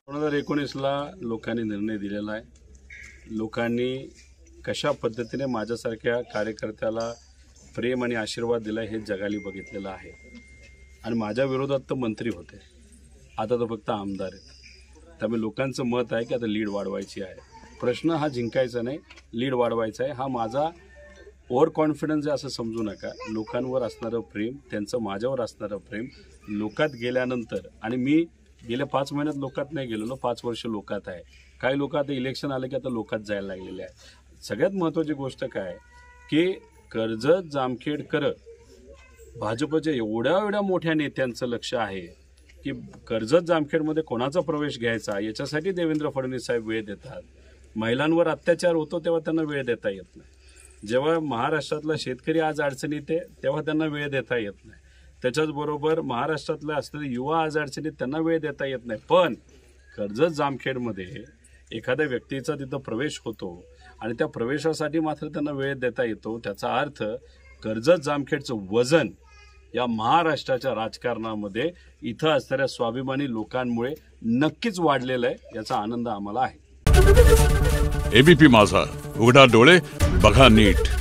2019ला लोकांनी निर्णय दिलेला आहे. लोकांनी कशा पद्धतीने माझ्यासारख्या कार्यकर्त्याला प्रेम आणि आशीर्वाद दिला हे जगाली बघितलेलं आहे. आणि माझ्या विरोधात तर मंत्री होते, आता तर फक्त आमदार आहेत. त्यामुळे लोकांचं मत आहे की आता लीड वाढवायची आहे. प्रश्न हा जिंकायचा नाही, लीड वाढवायचा आहे. हा माझा ओव्हर कॉन्फिडन्स आहे असं समजू नका. लोकांवर असणारं प्रेम, त्यांचं माझ्यावर असणारं प्रेम लोकात गेल्यानंतर, आणि मी गेल्या 5 महिन्यात लोकात नाही गेलेलो, 5 वर्ष लोकात आहे. काही लोक आता इलेक्शन आलं की आता लोकात जायला लागलेले आहे. सगळ्यात महत्त्वाची गोष्ट काय की कर्जत जामखेडकर भाजपच्या एवढ्या मोठ्या नेत्यांचं लक्ष आहे की कर्जत जामखेडमध्ये कोणाचा प्रवेश घ्यायचा याच्यासाठी देवेंद्र फडणवीस साहेब वेळ देतात. महिलांवर अत्याचार होतो तेव्हा त्यांना वेळ देता येत नाही. जेव्हा महाराष्ट्रातला शेतकरी आज अडचणीत आहे तेव्हा त्यांना वेळ देता येत नाही. त्याच्याचबरोबर महाराष्ट्रातले असलेले युवा आज अडचणीत, त्यांना वेळ देता येत नाही. पण कर्जत जामखेडमध्ये एखाद्या व्यक्तीचा तिथं प्रवेश होतो आणि त्या प्रवेशासाठी मात्र त्यांना वेळ देता येतो. त्याचा अर्थ कर्जत जामखेडचं वजन या महाराष्ट्राच्या राजकारणामध्ये इथं असणाऱ्या स्वाभिमानी लोकांमुळे नक्कीच वाढलेलं आहे. याचा आनंद आम्हाला आहे. एबीपी माझा, उघडा डोळे बघा नीट.